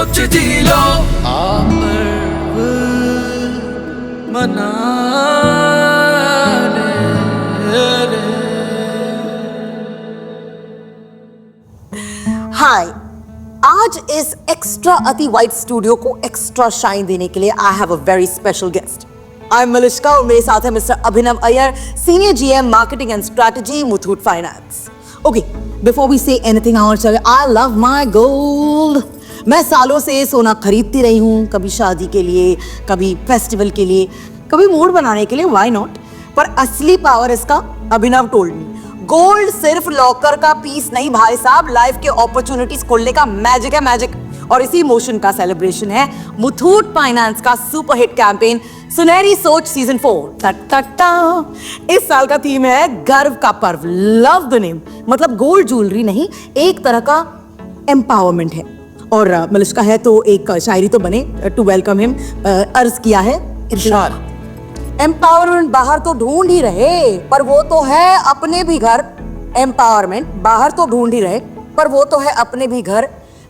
सोच जी लो आप मना ले। हाय, आज इस एक्स्ट्रा अति वाइट स्टूडियो को एक्स्ट्रा शाइन देने के लिए I have a very special guest. I am Malishka और मेरे साथ है mister Abhinav Iyer, senior GM marketing and strategy, Muthoot finance. Okay, before we say anything else, I love my gold. मैं सालों से सोना खरीदती रही हूँ, कभी शादी के लिए, कभी फेस्टिवल के लिए, कभी मूड बनाने के लिए, व्हाई नॉट। पर असली पावर इसका अभिनव टोल्ड मी, गोल्ड सिर्फ लॉकर का पीस नहीं भाई साहब, लाइफ के अपॉर्चुनिटीज खोलने का मैजिक है, मैजिक। और इसी इमोशन का सेलिब्रेशन है मुथूट फाइनेंस का सुपर हिट कैंपेन सुनहरी सोच सीजन 4। इस साल का थीम है गर्व का पर्व, लव द नेम। मतलब गोल्ड ज्वेलरी नहीं, एक तरह का एम्पावरमेंट है। और मलिश्का है तो एक शायरी तो बने टू वेलकम हिम। अर्ज किया है इरशाद, एम्पावरमेंट बाहर तो ढूंढ ही रहे पर वो तो है अपने भी घर। एम्पावरमेंट बाहर तो ढूंढ ही रहे पर वो तो है अपने भी घर।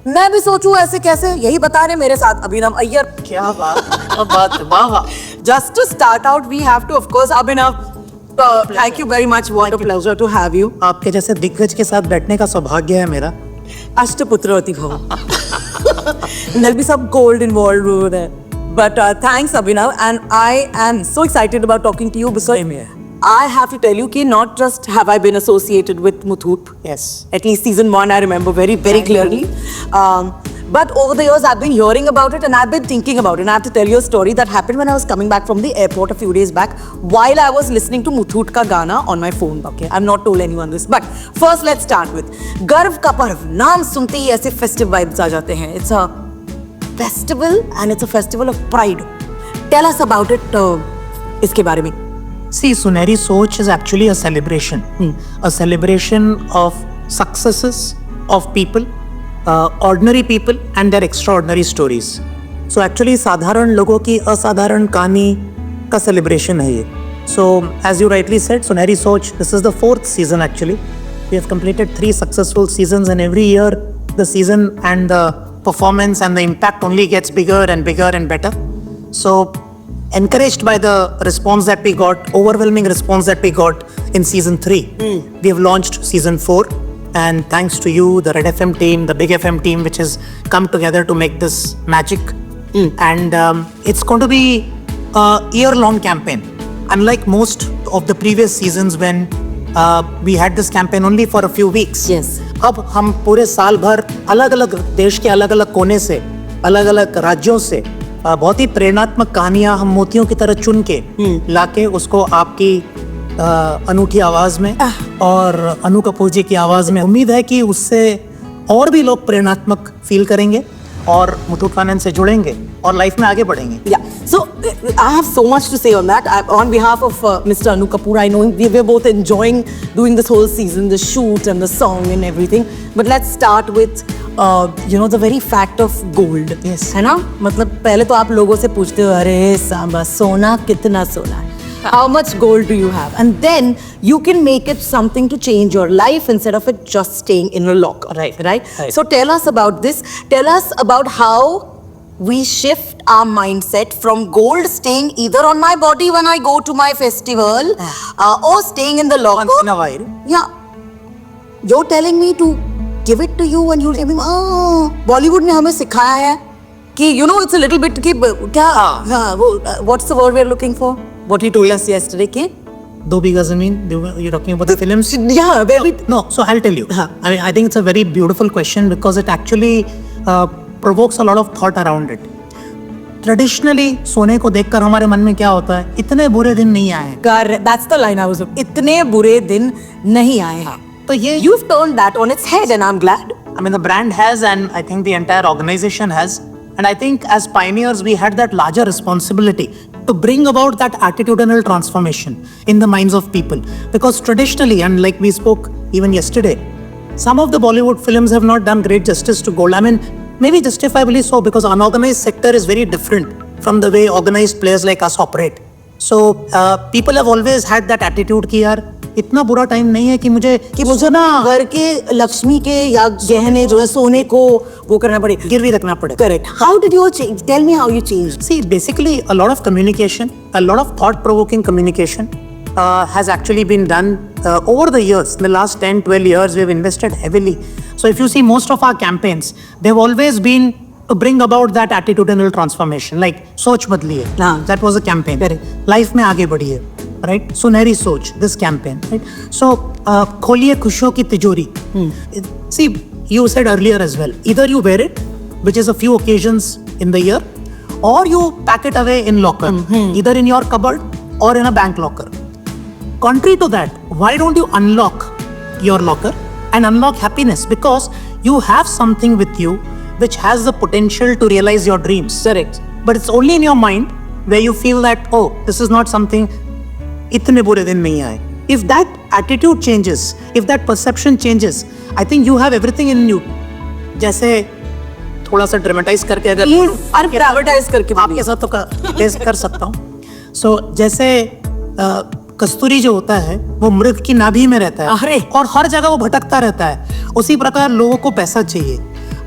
मैं भी सोचूं ऐसे कैसे, यही बता रहे मेरे साथ अभिनव अय्यर। क्या बात, वाह। Just to start out we have to of course Abhinav, thank you very much, what a pleasure to have you. आपके जैसे दिग्गज के साथ बैठने का सौभाग्य है मेरा। अष्टपुत्रवती भव। There'll be some gold involved over there. But thanks Abhinav, and I am so excited about talking to you because I have to tell you कि not just have I been associated with Muthoot. Yes. At least season 1 I remember very clearly. But over the years I've been hearing about it and I've been thinking about it. And I have to tell you a story that happened when I was coming back from the airport a few days back while I was listening to Muthoot का गाना on my phone. Okay, I've not told anyone this. But first let's start with गर्व का पर्व। नाम सुनते ही ऐसे festive vibes आ जाते हैं। It's a festival and it's a festival of pride. Tell us about it. इसके बारे में। See, Sunehri Soch is actually a celebration. A celebration of successes of people, ordinary people and their extraordinary stories. So actually साधारण लोगों की असाधारण कहानी का celebration है ये. So as you rightly said, Sunehri Soch, this is the 4th season actually. We have completed 3 successful seasons and every year the season and the performance and the impact only gets bigger and bigger and better. So encouraged by the response that we got, overwhelming response that we got in season 3, we have launched season 4, and thanks to you, the Red FM team, the Big FM team, which has come together to make this magic. And it's going to be a year-long campaign, unlike most of the previous seasons when we had this campaign only for a few weeks. Yes. अब हम पूरे साल भर अलग अलग देश के अलग अलग कोने से, अलग अलग राज्यों से बहुत ही प्रेरणात्मक कहानियां हम मोतियों की तरह चुन के लाके उसको आपकी अनूठी आवाज में और अनु कपूर जी की आवाज में, उम्मीद है कि उससे और भी लोग प्रेरणात्मक फील करेंगे और मुथूट फाइनेंस से जुड़ेंगे और लाइफ में आगे बढ़ेंगे. Yeah, so I have so much to say on that. On behalf of Mr. Anu Kapoor, I know we're both enjoying doing this whole season, the shoot and the song and everything. But let's start with the very fact of gold. Yes. है ना? मतलब पहले तो आप लोगों से पूछते हो, अरे सांबा सोना कितना सोना है? How much gold do you have? And then you can make it something to change your life instead of it just staying in a locker. Right? So tell us about this. Tell us about how we shift our mindset from gold staying either on my body when I go to my festival or staying in the locker. Once in a while. Yeah. You're telling me to give it to you and you'll say, Bollywood ने हमें सिखाया है कि it's a little bit कि क्या what's the word we're looking for? What he told us yesterday, कि 2 बीघा ज़मीन, you're talking about the films? Yeah, very. No, so I'll tell you. I mean, I think it's a very beautiful question because it actually provokes a lot of thought around it. Traditionally, सोने को देखकर हमारे मन में क्या होता है? इतने बुरे दिन नहीं आए. That's the line I was looking. इतने बुरे दिन नहीं आए हैं. तो ये You've turned that on its head and I'm glad. I mean, the brand has, and I think the entire organization has. And I think as pioneers, we had that larger responsibility to bring about that attitudinal transformation in the minds of people. Because traditionally, and like we spoke even yesterday, some of the Bollywood films have not done great justice to gold. I mean, maybe justifiably so, because unorganized sector is very different from the way organized players like us operate. So people have always had that attitude कि यार इतना बुरा time नहीं है कि मुझे ना घर के लक्ष्मी के या गहने जो है सोने को वो करना पड़े, गिरवी रखना पड़े. Correct. How did you change? Tell me how you change. See, basically, a lot of communication, a lot of thought-provoking communication has actually been done over the years. In the last 10, 12 years, we've invested heavily. So if you see most of our campaigns, they've always been to bring about that attitudinal transformation. Like, सोच बदलिए. That was a campaign. Correct. Life में आगे बढ़िए. Right? सुनहरी सोच, this campaign. Right? So, खोलिए खुशियों की तिजोरी. See, you said earlier as well, either you wear it, which is a few occasions in the year, or you pack it away in locker, either in your cupboard or in a bank locker. Contrary to that, why don't you unlock your locker and unlock happiness? Because you have something with you which has the potential to realize your dreams. Correct. But it's only in your mind where you feel that, oh, this is not something, itne bure din nahi aaye. If that attitude changes, if that perception changes, I think you have everything in you. जैसे थोड़ा सा dramatise करके अगर dramatise करके आपके साथ तो test कर सकता हूँ. सो जैसे कस्तूरी जो होता है वो मृग की नाभि में रहता है और हर जगह वो भटकता रहता है. उसी प्रकार लोगों को पैसा चाहिए,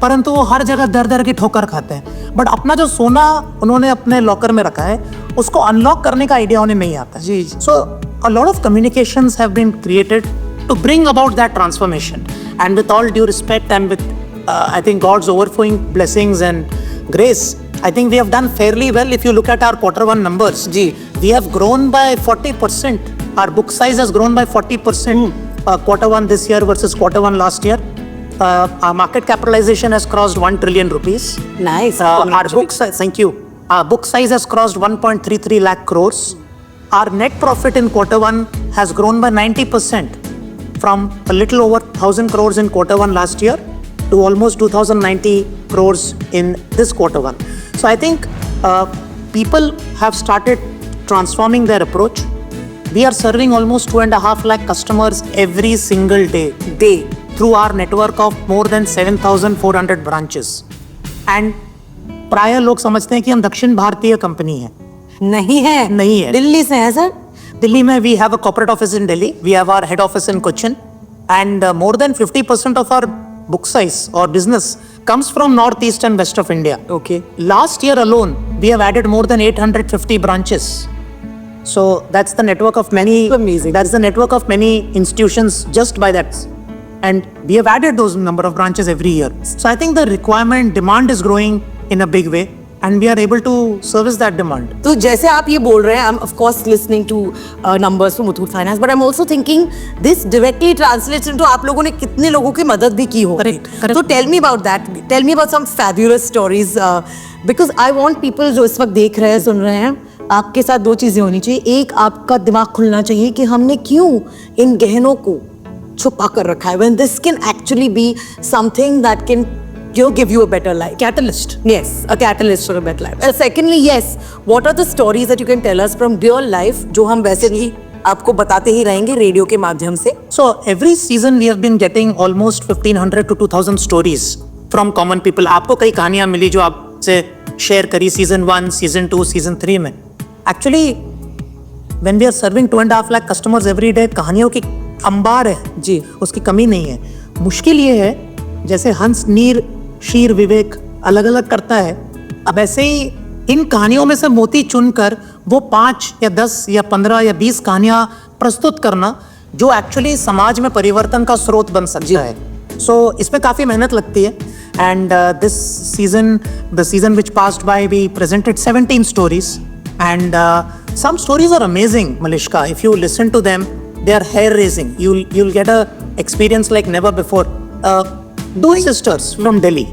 परंतु वो हर जगह दर दर की ठोकर खाते हैं. बट अपना जो सोना उन्होंने अपने लॉकर में रखा है उसको अनलॉक करने का आइडिया उन्हें नहीं आता. जी. सो a lot of communications have been created to bring about that transformation. And with all due respect and with I think God's overflowing blessings and grace, I think we have done fairly well. If you look at our Q1 numbers, we have grown by 40%. Our book size has grown by 40%. Q1 this year versus Q1 last year. Our market capitalization has crossed 1 trillion rupees. Nice. Our book size, thank you. Our book size has crossed 1.33 lakh crores. Our net profit in Q1 has grown by 90%, from a little over 1,000 crores in Q1 last year to almost 2,090 crores in this Q1. So I think people have started transforming their approach. We are serving almost 2.5 lakh customers every single day through our network of more than 7,400 branches. And प्राय लोग समझते हैं कि हम दक्षिण भारतीय company है. नहीं है. दिल्ली से है सर. दिल्ली में we have a corporate office in Delhi. We have our head office in Cochin, and more than 50% of our book size or business comes from northeast and west of India. Okay. Last year alone, we have added more than 850 branches. So that's the network of many. Amazing. That's the network of many institutions just by that. And we have added those number of branches every year. So I think the demand is growing in a big way. And we are able to service that demand. तो जैसे आप ये बोल रहे हैं, I'm of course listening to numbers from Muthoot Finance, but I'm also thinking this directly translates into आप लोगों ने कितने लोगों की मदद भी की हो. Correct. तो tell me about that. Tell me about some fabulous stories because I want people जो इस वक्त देख रहे हैं, सुन रहे हैं, आपके साथ दो चीजें होनी चाहिए. एक, आपका दिमाग खुलना चाहिए कि हमने क्यों इन गहनों को छुपा कर रखा है. When this can actually be something that can give you a better life. Catalyst. Yes, a catalyst for a better life. Secondly, yes, what are the stories that you can tell us from real life जो हम वैसे भी आपको बताते ही रहेंगे radio के माध्यम से. So every season we have been getting almost 1,500 to 2,000 stories from common people. आपको कई कहानियां मिली जो आपसे शेयर करी season 1, season 2, season 3 में. Actually, when we are serving 2.5 lakh customers every day, कहानियों की अंबार है जी, उसकी कमी नहीं है. मुश्किल ये है जैसे हंस नीर शीर विवेक अलग अलग करता है, अब ऐसे ही इन कहानियों में से मोती चुनकर वो 5 या 10 या 15 या 20 कहानियां प्रस्तुत करना जो एक्चुअली समाज में परिवर्तन का स्रोत बन सकता है. सो इसमें काफ़ी मेहनत लगती है. And this season, the season which passed by, we presented 17 stories and some stories are amazing, Malishka. If you listen to them, they are hair raising. You'll get a experience like never before. Two sisters from Delhi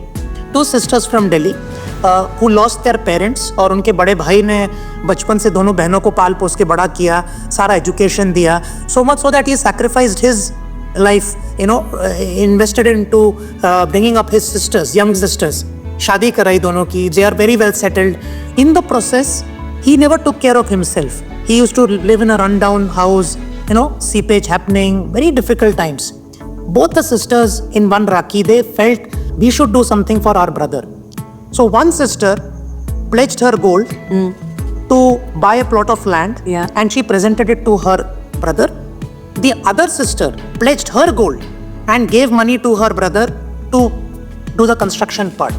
who lost their parents, और उनके बड़े भाई ने बचपन से दोनों बहनों को पाल पोस के बड़ा किया, सारा एजुकेशन दिया, so much so that he sacrificed his life, invested into bringing up his sisters, young sisters. शादी कराई दोनों की. They are very well settled. In the process, he never took care of himself. He used to live in a rundown house, seepage happening, very difficult times. Both the sisters in one Rakhi, they felt we should do something for our brother. So one sister pledged her gold to buy a plot of land, and she presented it to her brother the other sister pledged her gold and gave money to her brother to do the construction part.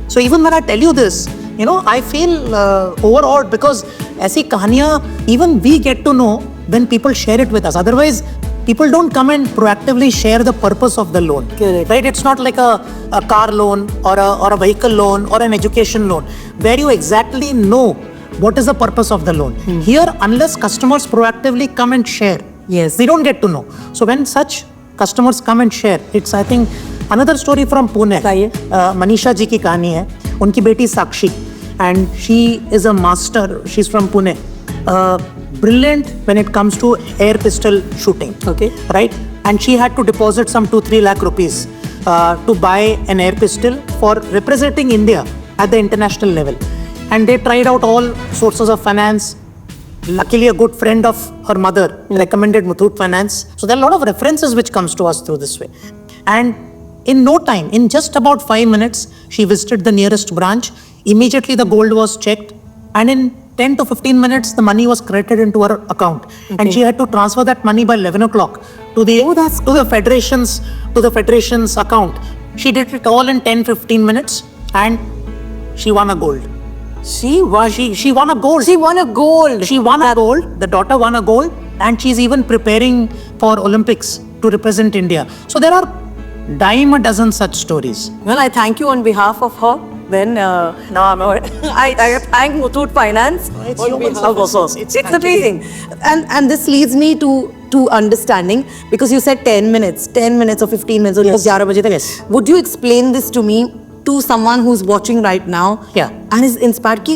So even when I tell you this, you know, I feel overawed because ऐसी कहानियाँ even we get to know when people share it with us. Otherwise, people don't come and proactively share the purpose of the loan. Correct. Right? It's not like a car loan or a vehicle loan or an education loan where you exactly know what is the purpose of the loan. Here, unless customers proactively come and share, Yes. we don't get to know. So when such customers come and share, it's, I think, another story from Pune. बताइए। मनीषा जी की कहानी है, उनकी बेटी साक्षी, and she is a master. She's from Pune. Brilliant when it comes to air pistol shooting. Okay. Right? And she had to deposit some 2-3 lakh rupees to buy an air pistol for representing India at the international level. And they tried out all sources of finance. Luckily, a good friend of her mother recommended Muthoot Finance. So there are a lot of references which comes to us through this way. And in no time, in just about 5 minutes, she visited the nearest branch. Immediately, the gold was checked. And in 10 to 15 minutes, the money was credited into her account. And she had to transfer that money by 11 o'clock to the federation's account. She did it all in 10-15 minutes and she won a gold. She won a gold. She won a gold. She won a gold. The daughter won a gold, and she's even preparing for Olympics to represent India. So there are dime a dozen such stories. Well, I thank you on behalf of her. Then I thank Muthoot Finance It's on human behalf of her. services. It's amazing. And this leads me to understanding, because you said 10 minutes or 15 minutes or 11 बजे तक. Yes. Would you explain this to me, to someone who's watching right now? Yeah. And is inspired ki,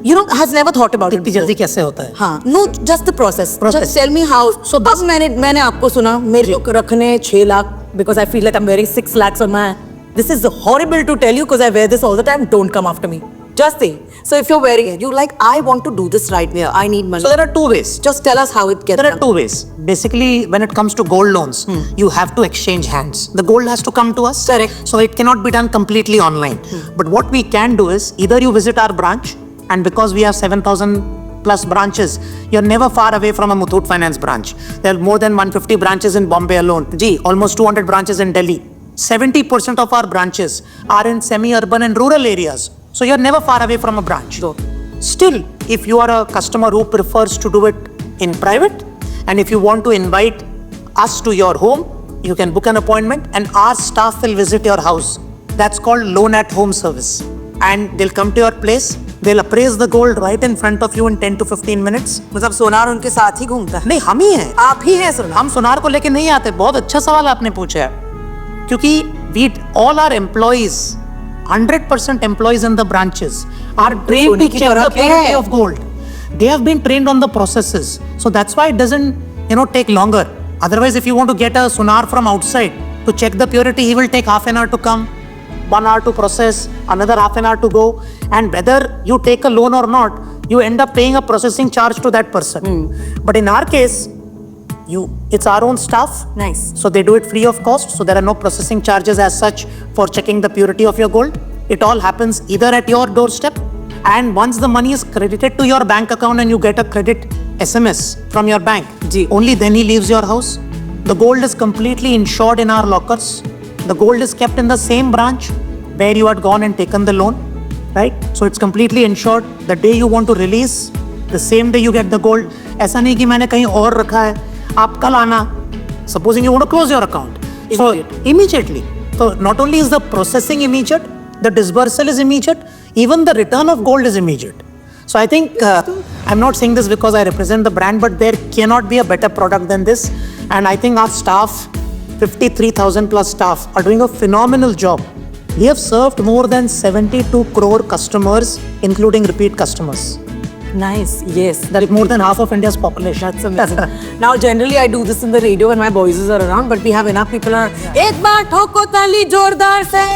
you know, has never thought about it इतनी before. जल्दी कैसे होता है? हाँ, no, just the process. Process. Just tell me how. So अब मैंने आपको सुना, मेरे को रखने 6 lakh because I feel like I'm wearing 6 lakhs on my. This is horrible to tell you because I wear this all the time. Don't come after me. Just say. So if you're wearing it, you're like, I want to do this right here. I need money. So there are two ways. Just tell us how it gets There are done. two ways. Basically, when it comes to gold loans, you have to exchange hands. The gold has to come to us. Correct. So it cannot be done completely online. But what we can do is either you visit our branch, and because we have 7,000 plus branches, you're never far away from a Muthoot Finance branch. There are more than 150 branches in Bombay alone. Almost 200 branches in Delhi. 70% of our branches are in semi-urban and rural areas. So you're never far away from a branch. Still, if you are a customer who prefers to do it in private, and if you want to invite us to your home, you can book an appointment and our staff will visit your house. That's called loan at home service. And they'll come to your place, they'll appraise the gold right in front of you in 10 to 15 minutes. मतलब सोनार उनके साथ ही घूमता है. नहीं, हम ही हैं. आप ही हैं सोनार. हम सोनार को लेके नहीं आते. बहुत अच्छा सवाल आपने पूछा है. क्योंकि we all our employees, 100% employees in the branches are trained to check the purity of gold. They have been trained on the processes. So that's why it doesn't, take longer. Otherwise, if you want to get a sonar from outside to check the purity, he will take half an hour to come, 1 hour to process, another half an hour to go. And whether you take a loan or not, you end up paying a processing charge to that person. But in our case, it's our own staff. Nice. So they do it free of cost. So there are no processing charges as such for checking the purity of your gold. It all happens either at your doorstep, and once the money is credited to your bank account and you get a credit SMS from your bank, only then he leaves your house. The gold is completely insured in our lockers. The gold is kept in the same branch where you had gone and taken the loan, right? So it's completely insured. The day you want to release, the same day you get the gold. ऐसा नहीं कि मैंने कहीं और रखा है, आप कल आना. Supposing you want to close your account. So immediately. So not only is the processing immediate, the disbursal is immediate, even the return of gold is immediate. So I think, I'm not saying this because I represent the brand, but there cannot be a better product than this. And I think our staff, 53,000 plus staff, are doing a phenomenal job. We have served more than 72 crore customers, including repeat customers. Nice. Yes. That is more than half of India's population. That's amazing. Now, generally, I do this in the radio when my boys are around, but we have enough people around. एक बार ठोको ताली जोरदार से.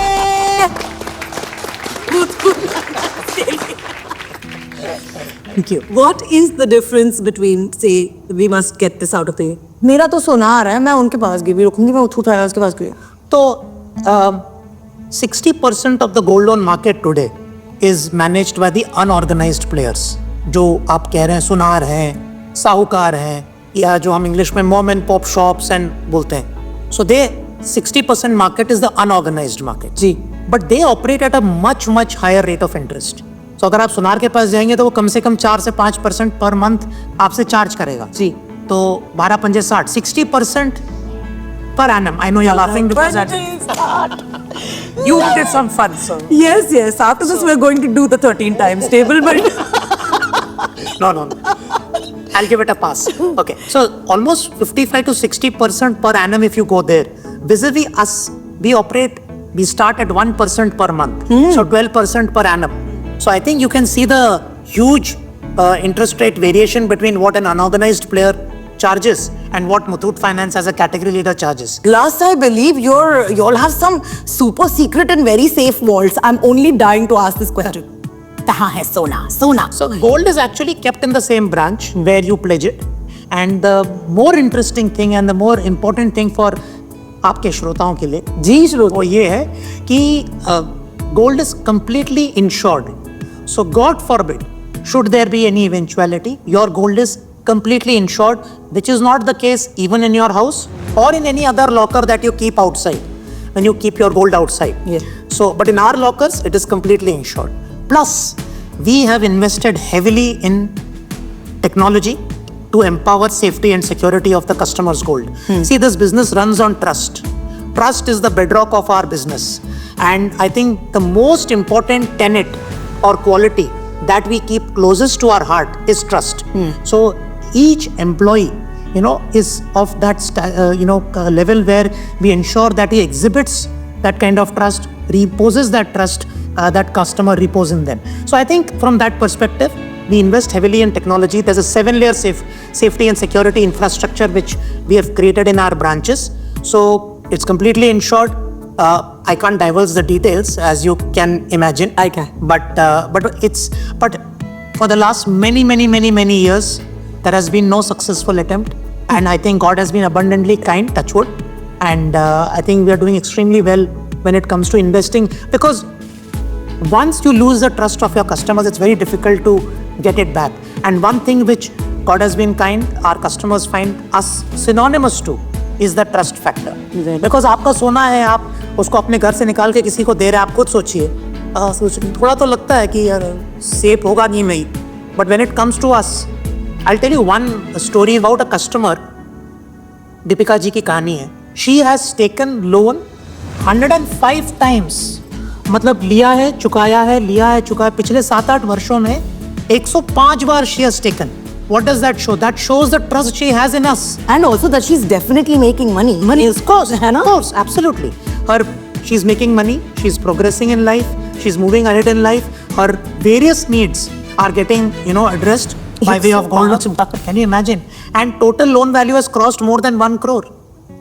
Thank you. What is the difference between, say, we must get this out of the. मेरा तो सोनार है, मैं उनके पास गई भी रखूंगी, मैं मुथूट फाइनेंस के पास गई. So, 60% of the gold loan market today is managed by the unorganized players. जो आप कह रहे हैं, सुनार हैं, साहूकार हैं, या जो हम इंग्लिश में mom and pop shops and बोलते हैं, so they 60% market is the unorganised market ji. But they operate at a much much higher rate of interest. तो अगर आप सुनार के पास जाएंगे तो वो कम से कम 4 से 5% पर मंथ आपसे चार्ज करेगा जी। तो 12 पंजे 60, 60% per annum. I know you're laughing because you wanted some fun, so. Yes, yes. After this, we're going to do the 13 times table, but No. I'll give it a pass. Okay. So almost 55 to 60% per annum if you go there. Vis-a-vis us, we start at 1% per month. So 12% per annum. So I think you can see the huge interest rate variation between what an unorganized player charges and what Muthoot Finance as a category leader charges. last I believe you all have some super secret and very safe vaults. I'm only dying to ask this question. कहाँ है सोना? So gold is actually kept in the same branch where you pledge it. And the more interesting thing and the more important thing for आपके श्रोताओं के लिए जी श्रोता, वो ये है कि gold is completely insured. So God forbid, should there be any eventuality, your gold is completely insured, which is not the case even in your house or in any other locker that you keep outside, when you keep your gold outside. Yeah. So, but in our lockers, it is completely insured. Plus, we have invested heavily in technology to empower safety and security of the customer's gold. See, this business runs on trust. Trust is the bedrock of our business. And I think the most important tenet or quality that we keep closest to our heart is trust. So each employee, is of that, level where we ensure that he exhibits that kind of trust, reposes that trust, that customer repose in them. So I think from that perspective, we invest heavily in technology. There's a 7-layer safety and security infrastructure which we have created in our branches. So it's completely insured. I can't divulge the details, as you can imagine. I can. But for the last many years, there has been no successful attempt. And I think God has been abundantly kind, touch wood. And I think we are doing extremely well when it comes to investing, because once you lose the trust of your customers, it's very difficult to get it back. And one thing which God has been kind, our customers find us synonymous to, is the trust factor. Because आपका सोना है, आप उसको अपने घर से निकाल के किसी को दे रहे हैं, आप खुद सोचिए, थोड़ा तो लगता है कि यार सेफ होगा नहीं नहीं. But when it comes to us, I'll tell you one story about a customer. Deepika ji की कहानी है. She has taken loan 105 times. मतलब लिया है, चुकाया है, लिया है, चुकाया. पिछले 7-8 वर्षों में 105 बार she has taken. What does that show? That shows the trust she has in us. and also that she's definitely making money. Money, Of course, है ना? of course, absolutely. She's making money, she's progressing in life, she's moving ahead in life. Her various needs are getting, addressed by way of gold loans. Can you imagine? And total loan value has crossed more than 1 crore.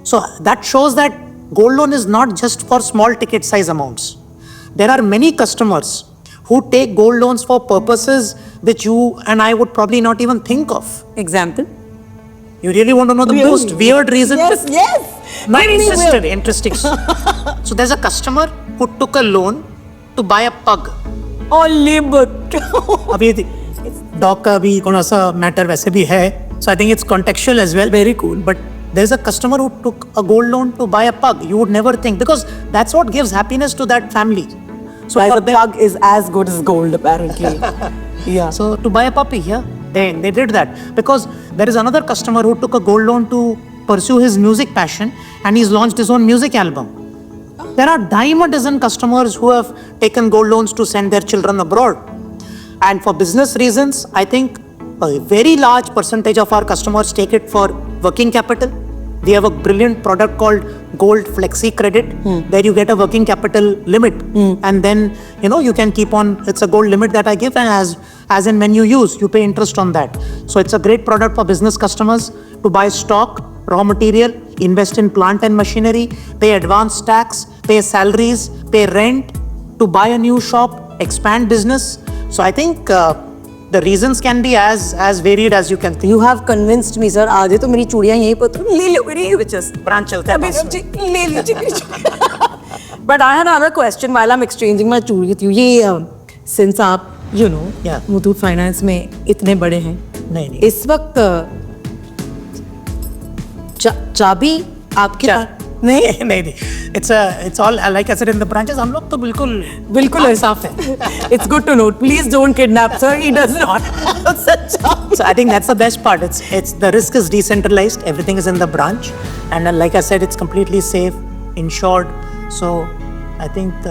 So that shows that gold loan is not just for small ticket size amounts. There are many customers who take gold loans for purposes which you and I would probably not even think of. Example? You really want to know the most weird reason? Yes. No, interesting. So there's a customer who took a loan to buy a pug. Only but अभी dog का भी कौन सा matter वैसे भी है. So I think it's contextual as well. Very cool. But there's a customer who took a gold loan to buy a pug. You would never think, because that's what gives happiness to that family. So a pug is as good as gold, apparently. Yeah. So to buy a puppy, yeah, they did that, because there is another customer who took a gold loan to pursue his music passion, and he's launched his own music album. There are dime a dozen customers who have taken gold loans to send their children abroad. And for business reasons, I think a very large percentage of our customers take it for working capital. We have a brilliant product called Gold Flexi Credit, where you get a working capital limit, and then you can keep on. It's a gold limit that I give, and as and when you use, you pay interest on that. So it's a great product for business customers to buy stock, raw material, invest in plant and machinery, pay advance tax, pay salaries, pay rent, to buy a new shop, expand business. So I think the reasons can be as varied as you can think. You have convinced me, sir. आज तो मेरी चूड़ियां यहीं पर तो ले लो मेरी बिचस. Branch चलता है पास में. ले लीजिए. But I had another question while I'm exchanging my चूड़ी with you. ये since आप Yeah. Muthoot Finance में इतने बड़े हैं, नहीं. इस वक्त चाबी आपके पास नहीं नहीं it's all like I said in the branches हम लोग तो बिल्कुल बिल्कुल साफ है. It's good to know. Please don't kidnap sir. He does not. So I think that's the best part. It's the risk is decentralized. Everything is in the branch, and like I said, it's completely safe, insured. So I think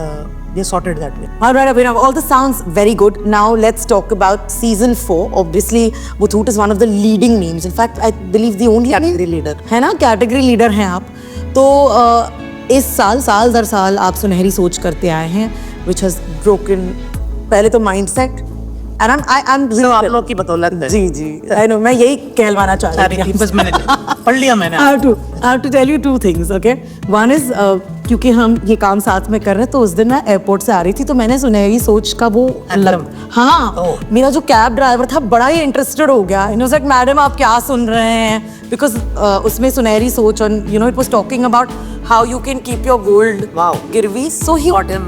they sorted that way. All right, Abhinav. All this sounds very good. Now let's talk about season 4. Obviously, Muthoot is one of the leading names. In fact, I believe the only Category leader. है ना, category leader हैं आप. तो इस साल दर साल आप सुनहरी सोच करते आए हैं, which has broken पहले तो mindset. And I'm So आप लोग की बदौलत है. जी I know, मैं यही कहलवाना चाह रही थी. बस मैंने पढ़ लिया मैंने. I have to tell you two things, okay? One is क्योंकि हम ये काम साथ में कर रहे हैं, तो उस दिन मैं एयरपोर्ट से आ रही थी, तो मैंने सुनहरी सोच का वो हाँ मेरा जो कैब ड्राइवर था बड़ा ही इंटरेस्टेड हो गया. इट वाज लाइक मैडम आप क्या सुन रहे हैं, बिकॉज उसमें सुनहरी सोच और you know it was talking about how you can keep your gold Wow. girvi. So he Got him.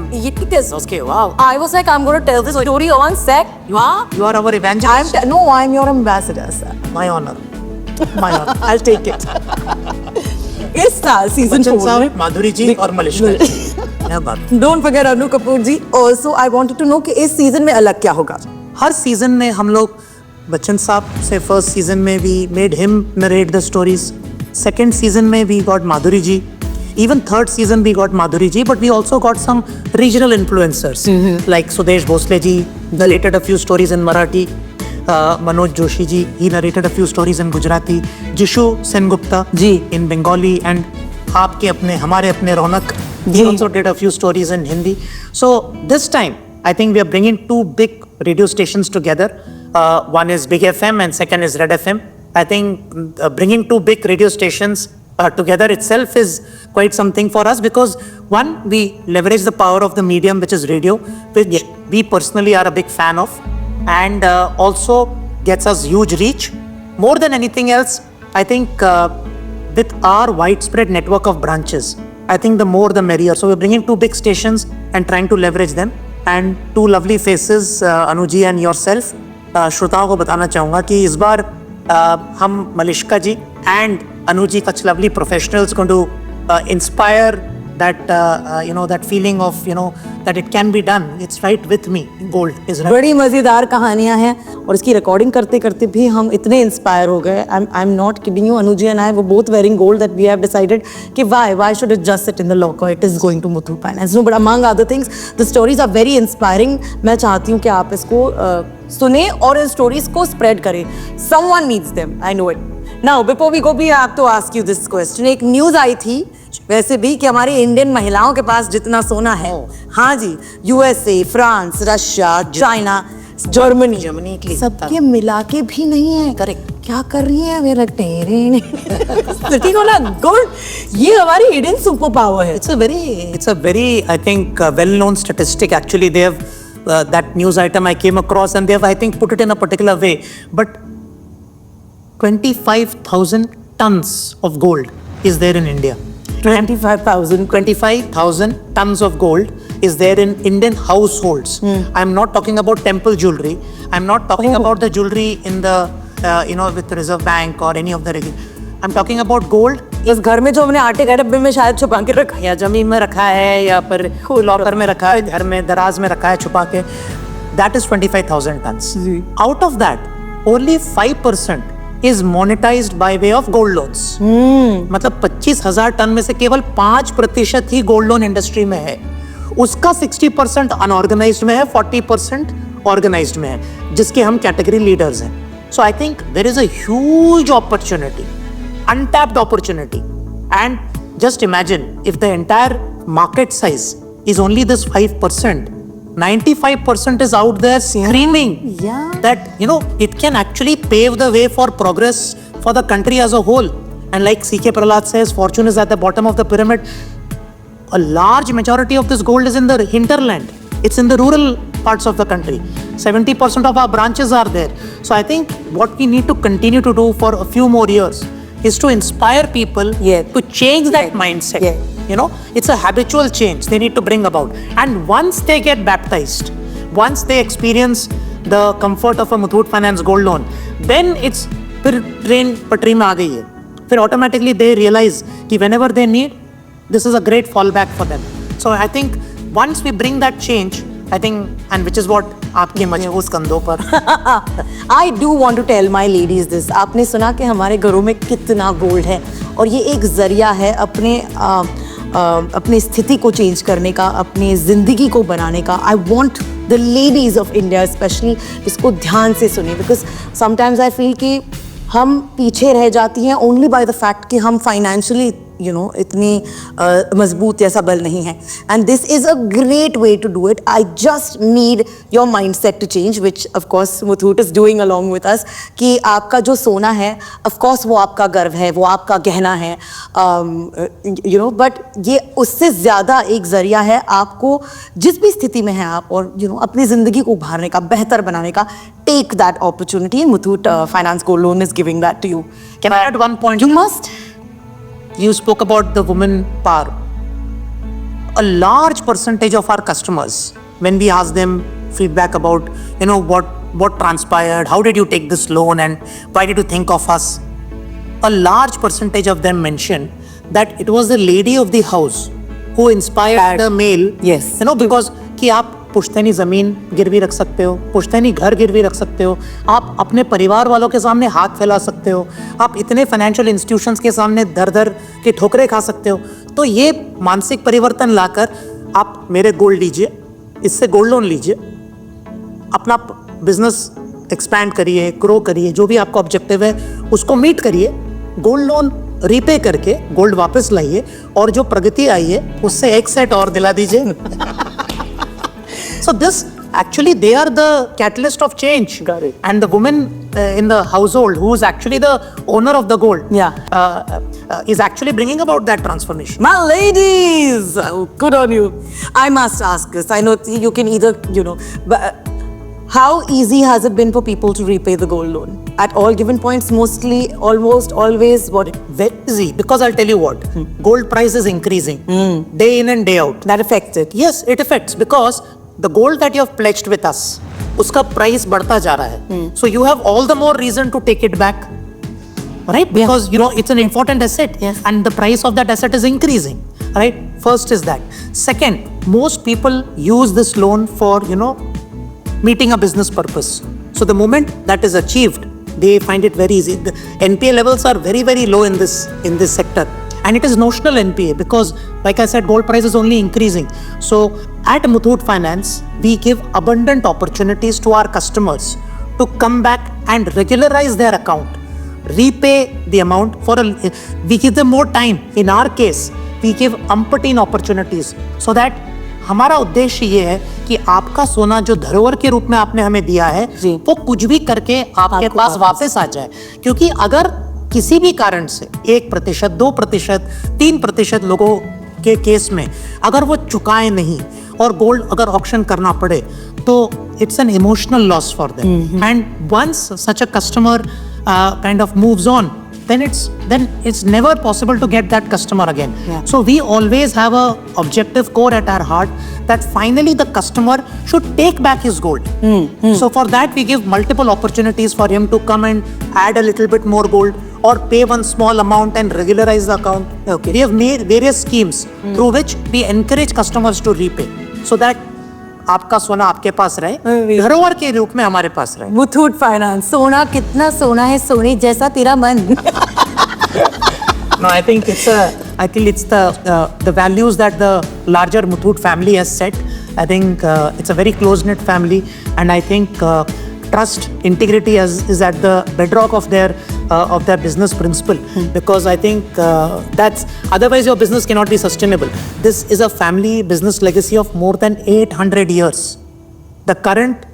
this. Okay, wow. I was like, I'm going to tell this story one sec. You are our evangelist. I'm your ambassador, sir. My honor. My honor. I'll take it. इस साल season Bachchan 4 साहब, माधुरी जी और मलिश्का जी. क्या बात. Don't forget Anu Kapoor ji. Also I wanted to know कि इस season में अलग क्या होगा. हर सीजन में हम लोग बच्चन साहब से फर्स्ट सीजन में we made him narrate the stories. Second season में we got Madhuri ji. Even third season we got Madhuri ji, but we also got some regional influencers like Sudesh Bhosle ji narrated a few stories in Marathi. Manoj Joshi ji, he narrated a few stories in Gujarati. Jishu Sengupta ji in Bengali, and आपके अपने हमारे अपने रौनक he also did a few stories in Hindi. So this time I think we are bringing two big radio stations together. One is Big FM and second is Red FM. I think bringing two big radio stations together itself is quite something for us, because one, we leverage the power of the medium which is radio, which we personally are a big fan of, and also gets us huge reach. More than anything else, I think with our widespread network of branches, I think the more the merrier. So we're bringing two big stations and trying to leverage them, and two lovely faces, Anuji and yourself. श्रोताओं को बताना चाहूँगा कि इस बार हम मलिश्का जी and Anuji, such lovely professionals, going to inspire that that feeling of that it can be done. It's right with me. Gold is right. बड़ी मजेदार कहानियां हैं, और इसकी रिकॉर्डिंग करते करते भी हम इतने इंस्पायर हो गए. I am not kidding you. Anuji and I were both wearing gold that we have decided कि why should it just sit in the locker. It is going to Muthoot finance. No, but among other things the stories are very inspiring. मैं चाहती हूँ कि आप इसको सुने और इन स्टोरीज को स्प्रेड करें. Someone needs them, I know it. Now before we go we have to ask you this question. एक न्यूज आई थी वैसे भी कि हमारी इंडियन महिलाओं के पास जितना सोना है, हाँ जी, USA, France, Russia, China, Germany सबके मिला के भी नहीं है. Correct. क्या कर रही है मेरा टेरे सिटी को ना गोल्ड. ये हमारी हिडन सुपर पावर है. It's a very I think well-known statistic. Actually, they have that news item I came across, and they have, I think, put it in a particular way. But 25,000 tons of gold is there in India. 25,000 tons of gold is there in Indian households. I'm not talking about temple jewelry. I'm not talking about the jewelry in the with the Reserve Bank or any of the I'm talking about gold. बस घर में जो हमने आटे के डब्बे में शायद छुपा के रखा है, या जमीन में रखा है, या पर लॉकर में रखा है, घर में दराज में रखा है छुपा के. That is 25,000 tons. Out of that, only 5% is monetized by way of gold loans. मतलब 25,000 टन में से केवल 5% ही गोल्ड लोन इंडस्ट्री में है. उसका 60% अनऑर्गेनाइज्ड में है, 40% ऑर्गेनाइज्ड में है, जिसके हम कैटेगरी लीडर्स हैं. So I think there is a huge opportunity, untapped opportunity. And just imagine if the entire market size is only this 5%, 95% is out there screaming that it can actually pave the way for progress for the country as a whole. And like C.K. Prahlad says, fortune is at the bottom of the pyramid. A large majority of this gold is in the hinterland. It's in the rural parts of the country. 70% of our branches are there. So I think what we need to continue to do for a few more years is to inspire people to change that mindset. It's a habitual change they need to bring about. And once they get baptized, once they experience the comfort of a Muthoot Finance gold loan, then it's train patri mein aa gayi hai. फिर automatically they realize कि whenever they need, this is a great fallback for them. So I think once we bring that change, I think, and which is what आपके मजबूत कंधों पर I do want to tell my ladies this. आपने सुना कि हमारे घरों में कितना गोल्ड है और ये एक जरिया है अपनी स्थिति को चेंज करने का, अपनी जिंदगी को बनाने का. I want the ladies of India especially इसको ध्यान से सुनिए, because sometimes I feel कि हम पीछे रह जाती हैं only by the fact कि हम financially इतनी मजबूत या सबल नहीं है. And this is a great way to do it. I just need your mindset to change, which of course Muthoot is doing along with us. कि आपका जो सोना है, of course वो आपका गर्व है, वो आपका गहना है, but ये उससे ज़्यादा एक जरिया है आपको जिस भी स्थिति में है आप, और अपनी ज़िंदगी को उभारने का, बेहतर बनाने का. Take that opportunity, and Muthoot Finance Gold Loan is giving that to you. Can I add one point? You must. You spoke about the women power. A large percentage of our customers, when we ask them feedback about, what transpired, how did you take this loan, and why did you think of us? A large percentage of them mention that it was the lady of the house who inspired the male. Yes. Because कि आप पुश्तैनी ज़मीन गिरवी रख सकते हो, पुश्तैनी घर गिरवी रख सकते हो, आप अपने परिवार वालों के सामने हाथ फैला सकते हो, आप इतने फाइनेंशियल इंस्टीट्यूशंस के सामने दर दर के ठोकरे खा सकते हो. तो ये मानसिक परिवर्तन लाकर आप मेरे गोल्ड लीजिए, इससे गोल्ड लोन लीजिए, अपना बिजनेस एक्सपैंड करिए, ग्रो करिए, जो भी आपका ऑब्जेक्टिव है उसको मीट करिए, गोल्ड लोन रीपे करके गोल्ड वापस लाइए, और जो प्रगति आई है उससे एक सेट और दिला दीजिए. So this actually, they are the catalyst of change. Got it. And the woman in the household, who is actually the owner of the gold, is actually bringing about that transformation. My ladies, good on you. I must ask this. I know you can either, but how easy has it been for people to repay the gold loan? At all given points, mostly, almost, always, what? Very easy, because I'll tell you what, gold price is increasing day in and day out. That affects it. Yes, it affects, because the gold that you have pledged with us, उसका price बढ़ता जा रहा है. So you have all the more reason to take it back, right? Because it's an important asset, Yes. and the price of that asset is increasing, right? First is that. Second, most people use this loan for meeting a business purpose. So the moment that is achieved, they find it very easy. The NPA levels are very, very low in this sector. And it is notional NPA, because, like I said, gold price is only increasing. So at Muthoot Finance, we give abundant opportunities to our customers to come back and regularize their account, repay the amount we give them more time. In our case, we give umpteen opportunities, so that हमारा उद्देश्य ये है कि आपका सोना जो धरोहर के रूप में आपने हमें दिया है, वो कुछ भी करके आपके पास वापस आ जाए. क्योंकि अगर किसी भी कारण से 1%, 2%, 3% लोगों के केस में अगर वो चुकाए नहीं और गोल्ड अगर ऑक्शन करना पड़े, तो it's an emotional loss for them. And once such a customer kind of moves on, then it's never possible to get that customer again. So we always have a objective core at our heart that finally the customer should take back his gold. So for that we give multiple opportunities for him to come and add a little bit more gold, or pay one small amount and regularize the account. Okay. We have made various schemes through which we encourage customers to repay, so that आपका सोना आपके पास रहे, धरोहर के रूप में हमारे पास रहे. मुथूट फाइनेंस, सोना कितना सोना है, सोने जैसा तेरा मन. No, I think it's the values that the larger Muthoot family has set. I think it's a very close-knit family, and I think trust, integrity is at the bedrock of their business principle. Because I think that's, otherwise your business cannot be sustainable. This is a family business legacy of more than 800 years. The current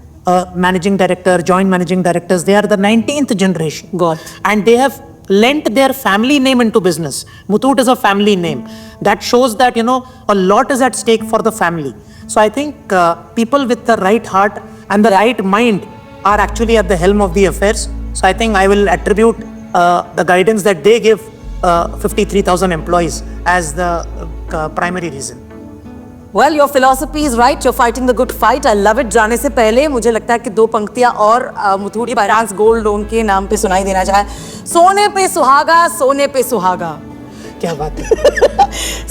managing director, joint managing directors, they are the 19th generation. God. And they have lent their family name into business. Muthoot is a family name. That shows that, a lot is at stake for the family. So I think people with the right heart and the right mind are actually at the helm of the affairs. So I think I will attribute the guidance that they give 53,000 employees as the primary reason. Well, your philosophy is right. You're fighting the good fight. I love it. जाने से पहले मुझे लगता है कि 2 पंक्तियां और Muthoot finance gold loan के नाम पे सुनाई देना चाहे। सोने पे सुहागा, सोने पे सुहागा। क्या बात है।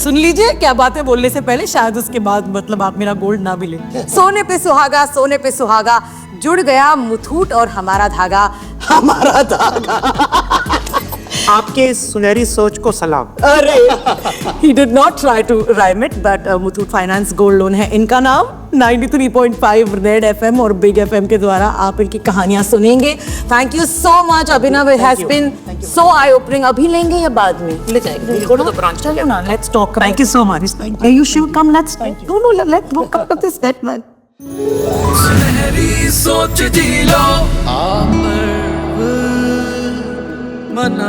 सुन लीजिए, क्या बातें बोलने से पहले शायद उसके बाद मतलब आप मेरा गोल्ड ना मिले। सोने पे सुहागा, सोने पे सुहागा, जुड़ गया मुथूट और हमारा धागा, हमारा धागा। आपके इस सुनहरी सोच को सलाम। अरे, he did not try to rhyme it, but Muthoot finance gold loan है इनका नाम। 93.5 रेड FM और बिग FM के द्वारा आप इनकी कहानियां सुनेंगे। Thank you so much Abhinav, it has been so eye opening। अभी लेंगे या बाद में ले जाएंगे? Go to the branch. चलो ना, let's talk। Thank you so much. Thank you. You should come, let's no, let's walk up to this bed, man। सुनहरी सोच जी लो आप मना